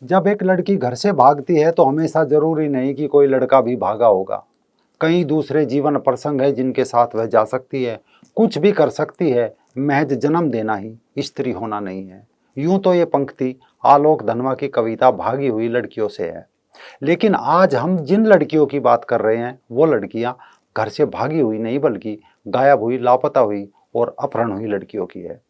जब एक लड़की घर से भागती है तो हमेशा जरूरी नहीं कि कोई लड़का भी भागा होगा। कई दूसरे जीवन प्रसंग है जिनके साथ वह जा सकती है, कुछ भी कर सकती है। महज जन्म देना ही स्त्री होना नहीं है। यूं तो ये पंक्ति आलोक धनवा की कविता भागी हुई लड़कियों से है, लेकिन आज हम जिन लड़कियों की बात कर रहे हैं वो लड़कियां घर से भागी हुई नहीं बल्कि गायब हुई, लापता हुई और अपहरण हुई लड़कियों की है।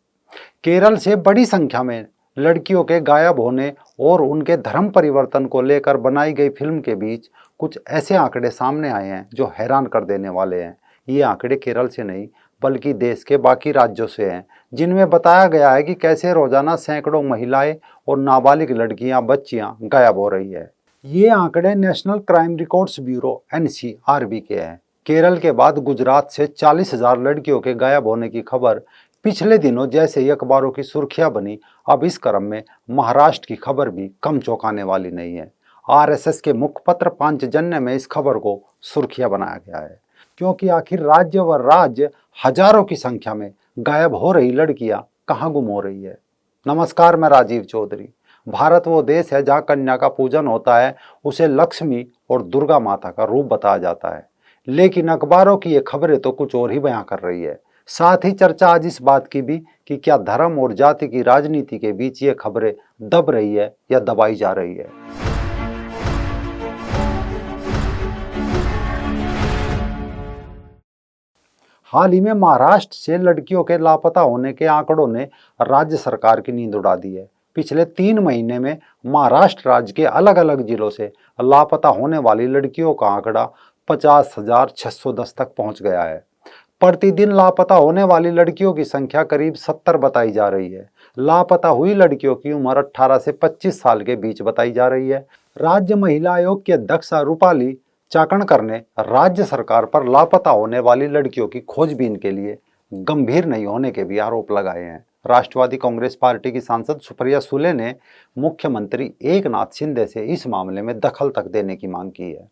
केरल से बड़ी संख्या में लड़कियों के गायब होने और उनके धर्म परिवर्तन को लेकर बनाई गई फिल्म के बीच कुछ ऐसे आंकड़े सामने आए हैं जो हैरान कर देने वाले हैं। ये आंकड़े केरल से नहीं बल्कि देश के बाकी राज्यों से हैं, जिनमें बताया गया है कि कैसे रोजाना सैकड़ों महिलाएं और नाबालिग लड़कियां, बच्चियां गायब हो रही है। ये आंकड़े national crime records bureau NCRB के हैं। केरल के बाद गुजरात से 40,000 लड़कियों के गायब होने की खबर पिछले दिनों जैसे ही अखबारों की सुर्खियां बनी, अब इस क्रम में महाराष्ट्र की खबर भी कम चौंकाने वाली नहीं है। RSS के मुखपत्र पांचजन्य में इस खबर को सुर्खियां बनाया गया है, क्योंकि आखिर राज्य व राज्य हजारों की संख्या में गायब हो रही लड़कियां कहाँ गुम हो रही है। नमस्कार, मैं राजीव चौधरी। भारत वो देश है जहाँ कन्या का पूजन होता है, उसे लक्ष्मी और दुर्गा माता का रूप बताया जाता है, लेकिन अखबारों की ये खबरें तो कुछ और ही बयां कर रही है। साथ ही चर्चा आज इस बात की भी कि क्या धर्म और जाति की राजनीति के बीच ये खबरें दब रही है या दबाई जा रही है। हाल ही में महाराष्ट्र से लड़कियों के लापता होने के आंकड़ों ने राज्य सरकार की नींद उड़ा दी है। पिछले 3 महीने में महाराष्ट्र राज्य के अलग अलग जिलों से लापता होने वाली लड़कियों का आंकड़ा 50,610 तक पहुंच गया है। प्रतिदिन लापता होने वाली लड़कियों की संख्या करीब 70 बताई जा रही है। लापता हुई लड़कियों की उम्र 18 से 25 साल के बीच बताई जा रही है। राज्य महिला आयोग की अध्यक्षा रूपाली चाकणकर ने राज्य सरकार पर लापता होने वाली लड़कियों की खोजबीन के लिए गंभीर नहीं होने के भी आरोप लगाए हैं। राष्ट्रवादी कांग्रेस पार्टी की सांसद सुप्रिया सुले ने मुख्यमंत्री एकनाथ शिंदे से इस मामले में दखल तक देने की मांग की है,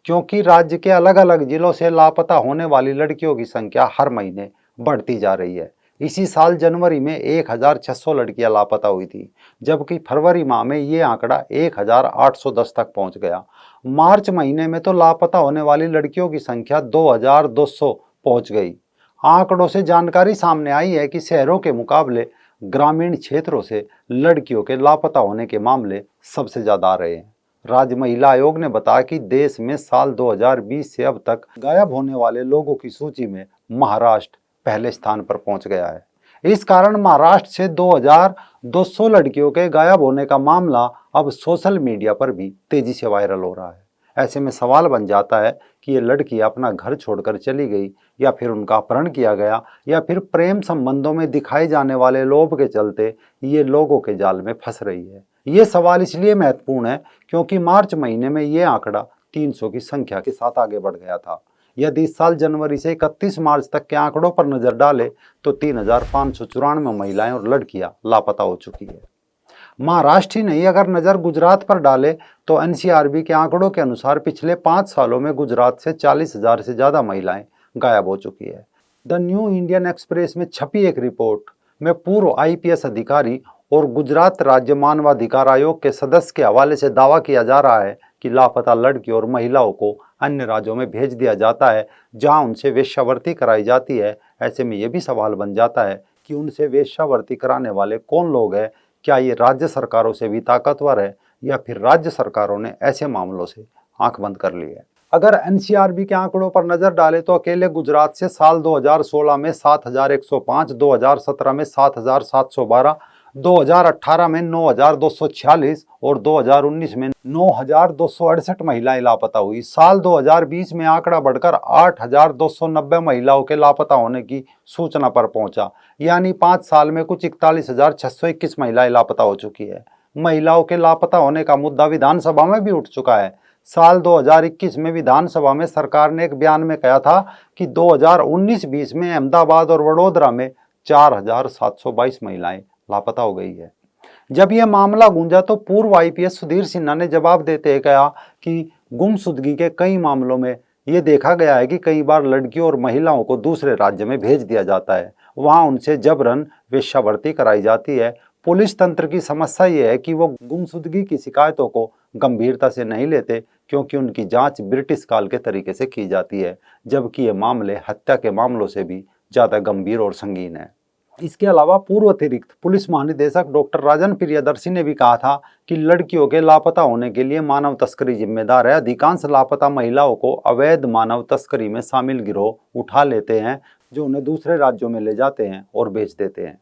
क्योंकि राज्य के अलग अलग जिलों से लापता होने वाली लड़कियों की संख्या हर महीने बढ़ती जा रही है। इसी साल जनवरी में 1,600 लड़कियां लापता हुई थी, जबकि फरवरी माह में ये आंकड़ा 1,810 तक पहुंच गया। मार्च महीने में तो लापता होने वाली लड़कियों की संख्या 2,200 पहुंच गई। आंकड़ों से जानकारी सामने आई है कि शहरों के मुकाबले ग्रामीण क्षेत्रों से लड़कियों के लापता होने के मामले सबसे ज्यादा आ रहे हैं। राज्य महिला आयोग ने बताया कि देश में साल 2020 से अब तक गायब होने वाले लोगों की सूची में महाराष्ट्र पहले स्थान पर पहुंच गया है। इस कारण महाराष्ट्र से 2,200 लड़कियों के गायब होने का मामला अब सोशल मीडिया पर भी तेजी से वायरल हो रहा है। ऐसे में सवाल बन जाता है कि ये लड़की अपना घर छोड़कर चली गई, या फिर उनका अपहरण किया गया, या फिर प्रेम संबंधों में दिखाए जाने वाले लोभ के चलते ये लोगों के जाल में फंस रही है। ये सवाल इसलिए महत्वपूर्ण है क्योंकि मार्च महीने में ये आंकड़ा 300 की संख्या के साथ आगे बढ़ गया था। यदि इस साल जनवरी से 31 मार्च तक के आंकड़ों पर नजर डालें तो 3,594 महिलाएं और लड़कियां लापता हो चुकी है। महाराष्ट्र ही नहीं, अगर नजर गुजरात पर डाले तो NCRB के आंकड़ों के अनुसार पिछले 5 सालों में गुजरात से 40,000 से ज्यादा महिलाएं गायब हो चुकी है। द न्यू इंडियन एक्सप्रेस में छपी एक रिपोर्ट में पूर्व IPS अधिकारी और गुजरात राज्य मानवाधिकार आयोग के सदस्य के हवाले से दावा किया जा रहा है कि लापता लड़की और महिलाओं को अन्य राज्यों में भेज दिया जाता है जहां उनसे वेश्यावृत्ति कराई जाती है। ऐसे में यह भी सवाल बन जाता है कि उनसे वेश्यावृत्ति कराने वाले कौन लोग हैं। क्या ये राज्य सरकारों से भी ताकतवर है, या फिर राज्य सरकारों ने ऐसे मामलों से आंख बंद कर ली है। अगर NCRB के आंकड़ों पर नजर डालें तो अकेले गुजरात से साल 2016 में 7,105, 2017 में 7,712, 2018 में 9,246 और 2019 में 9,268 महिलाएं लापता हुई। साल 2020 में आंकड़ा बढ़कर 8,290 महिलाओं के लापता होने की सूचना पर पहुंचा, यानी 5 साल में कुछ 41,621 महिलाएं लापता हो चुकी है। महिलाओं के लापता होने का मुद्दा विधानसभा में भी उठ चुका है। साल 2021 में विधानसभा में सरकार ने एक बयान में कहा था कि 2019-20 में अहमदाबाद और वडोदरा में 4,722 महिलाएं लापता हो गई है। जब यह मामला गूंजा तो पूर्व IPS सुधीर सिन्हा ने जवाब देते हुए कहा कि गुमशुदगी के कई मामलों में ये देखा गया है कि कई बार लड़कियों और महिलाओं को दूसरे राज्य में भेज दिया जाता है, वहां उनसे जबरन वेश्यावृत्ति कराई जाती है। पुलिस तंत्र की समस्या ये है कि वो गुमशुदगी की शिकायतों को गंभीरता से नहीं लेते, क्योंकि उनकी जांच ब्रिटिश काल के तरीके से की जाती है, जबकि ये मामले हत्या के मामलों से भी ज़्यादा गंभीर और संगीन है। इसके अलावा पूर्व अतिरिक्त पुलिस महानिदेशक डॉक्टर राजन प्रियदर्शी ने भी कहा था कि लड़कियों के लापता होने के लिए मानव तस्करी जिम्मेदार है। अधिकांश लापता महिलाओं को अवैध मानव तस्करी में शामिल गिरोह उठा लेते हैं, जो उन्हें दूसरे राज्यों में ले जाते हैं और बेच देते हैं।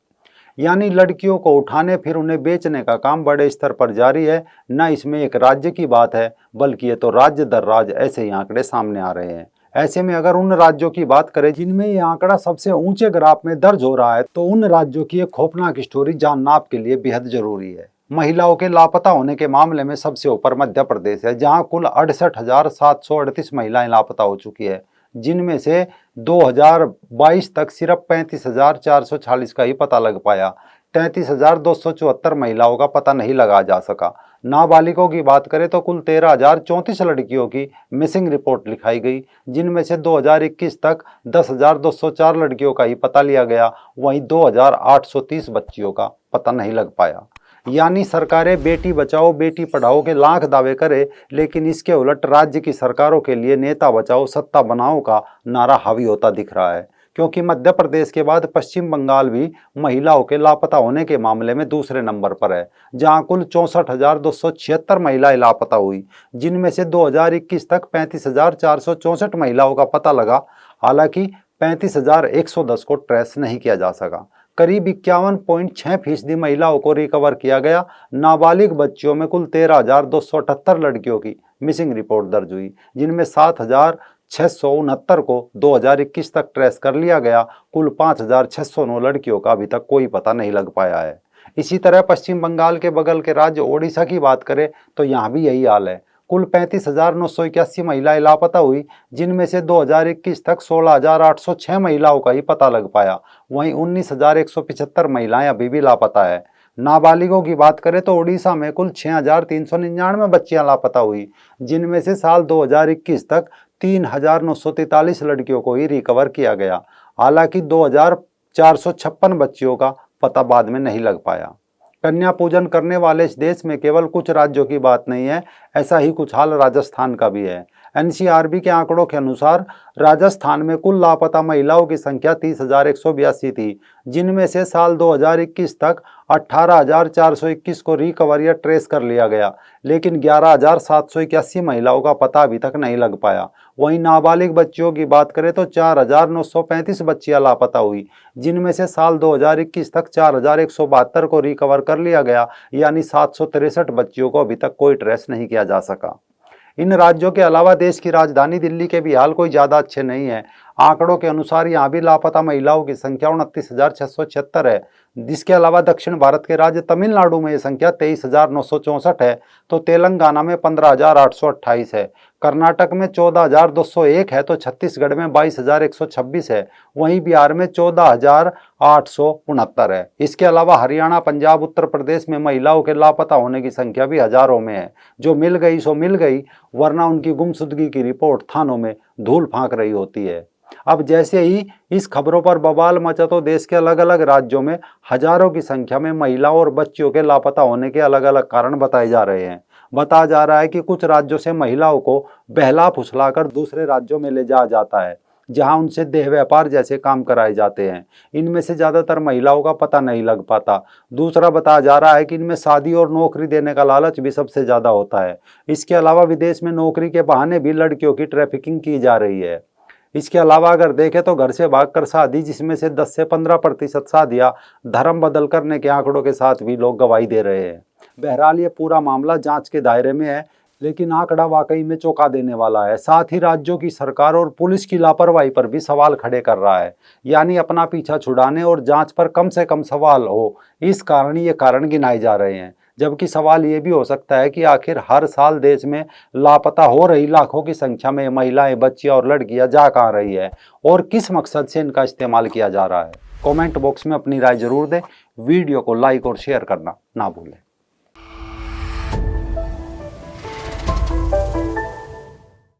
यानी लड़कियों को उठाने फिर उन्हें बेचने का काम बड़े स्तर पर जारी है। न इसमें एक राज्य की बात है, बल्कि ये तो राज्य दर राज्य ऐसे ही आंकड़े सामने आ रहे हैं। ऐसे में अगर उन राज्यों की बात करें जिनमें ये आंकड़ा सबसे ऊंचे ग्राफ में दर्ज हो रहा है, तो उन राज्यों की एक खौफनाक स्टोरी जानना आपके लिए बेहद जरूरी है। महिलाओं के लापता होने के मामले में सबसे ऊपर मध्य प्रदेश है, जहां कुल 68,738 महिलाएं लापता हो चुकी है, जिनमें से 2022 तक सिर्फ 35,440 का ही पता लग पाया। 33,274 महिलाओं का पता नहीं लगा जा सका। नाबालिगों की बात करें तो कुल 13,034 लड़कियों की मिसिंग रिपोर्ट लिखाई गई, जिनमें से 2021 तक 10,204 लड़कियों का ही पता लिया गया। वहीं 2,830 बच्चियों का पता नहीं लग पाया। यानी सरकारें बेटी बचाओ बेटी पढ़ाओ के लाख दावे करे, लेकिन इसके उलट राज्य की सरकारों के लिए नेता बचाओ सत्ता बनाओ का नारा हावी होता दिख रहा है। क्योंकि मध्य प्रदेश के बाद पश्चिम बंगाल भी महिलाओं के लापता होने के मामले में दूसरे नंबर पर है, जहां कुल 64,276 महिलाएं लापता हुई, जिनमें से 2021 तक 35,464 महिलाओं का पता लगा। हालांकि 35,110 को ट्रेस नहीं किया जा सका। करीब 51.6% महिलाओं को रिकवर किया गया। नाबालिग बच्चियों में कुल 13,278 लड़कियों की मिसिंग रिपोर्ट दर्ज हुई, जिनमें 7,669 को 2021 तक ट्रेस कर लिया गया। कुल 5,609 लड़कियों का अभी तक कोई पता नहीं लग पाया है। इसी तरह पश्चिम बंगाल के बगल के राज्य ओडिशा की बात करें तो यहाँ भी यही हाल है। कुल 35,981 महिलाएं लापता हुई, जिनमें से 2021 तक 16,806 महिलाओं का ही पता लग पाया। वहीं 19,175 महिलाएं अभी भी लापता है। नाबालिगों की बात करें तो ओडिशा में कुल 6,399 बच्चियां लापता हुई, जिनमें से साल 2021 तक 3,943 लड़कियों को ही रिकवर किया गया। हालांकि 2,456 बच्चियों का पता बाद में नहीं लग पाया। कन्या पूजन करने वाले इस देश में केवल कुछ राज्यों की बात नहीं है, ऐसा ही कुछ हाल राजस्थान का भी है। एनसीआरबी के आंकड़ों के अनुसार राजस्थान में कुल लापता महिलाओं की संख्या 30,182 थी, जिनमें से साल 2021 तक 18,421 को रिकवर या ट्रेस कर लिया गया, लेकिन 11,781 महिलाओं का पता अभी तक नहीं लग पाया। वहीं नाबालिग बच्चियों की बात करें तो 4,935 बच्चियां लापता हुई, जिनमें से साल 2021 तक 4,172 को रिकवर कर लिया गया, यानी 763 बच्चियों को अभी तक कोई ट्रेस नहीं किया जा सका। इन राज्यों के अलावा देश की राजधानी दिल्ली के भी हाल कोई ज़्यादा अच्छे नहीं है। आंकड़ों के अनुसार यहाँ भी लापता महिलाओं की संख्या 29,676 है। जिसके अलावा दक्षिण भारत के राज्य तमिलनाडु में ये संख्या 23,964 है, तो तेलंगाना में 15,828 है, कर्नाटक में 14,201 है, तो छत्तीसगढ़ में 22,126 है, वहीं बिहार में 14,869 है। इसके अलावा हरियाणा, पंजाब, उत्तर प्रदेश में महिलाओं के लापता होने की संख्या भी हजारों में है। जो मिल गई सो मिल गई, वरना उनकी गुमशुदगी की रिपोर्ट थानों में धूल फांक रही होती है। अब जैसे ही इस खबरों पर बवाल मचा, तो देश के अलग अलग राज्यों में हजारों की संख्या में महिलाओं और बच्चियों के लापता होने के अलग अलग कारण बताए जा रहे हैं। बताया जा रहा है कि कुछ राज्यों से महिलाओं को बहला फुसलाकर दूसरे राज्यों में ले जाया जाता है, जहां उनसे देह व्यापार जैसे काम कराए जाते हैं। इनमें से ज्यादातर महिलाओं का पता नहीं लग पाता। दूसरा बताया जा रहा है कि इनमें शादी और नौकरी देने का लालच भी सबसे ज्यादा होता है। इसके अलावा विदेश में नौकरी के बहाने भी लड़कियों की ट्रैफिकिंग की जा रही है। इसके अलावा अगर देखें तो घर से भागकर शादी, जिसमें से 10 से 15% शादियां धर्म बदल करने के आंकड़ों के साथ भी लोग गवाही दे रहे हैं। बहरहाल ये पूरा मामला जांच के दायरे में है, लेकिन आंकड़ा वाकई में चौंका देने वाला है। साथ ही राज्यों की सरकार और पुलिस की लापरवाही पर भी सवाल खड़े कर रहा है। यानी अपना पीछा छुड़ाने और जांच पर कम से कम सवाल हो, इस कारण ये कारण गिनाए जा रहे हैं। जबकि सवाल ये भी हो सकता है कि आखिर हर साल देश में लापता हो रही लाखों की संख्या में महिलाएं, बच्चियां और लड़कियां जा कहाँ रही है और किस मकसद से इनका इस्तेमाल किया जा रहा है। कमेंट बॉक्स में अपनी राय जरूर दें। वीडियो को लाइक और शेयर करना ना भूलें।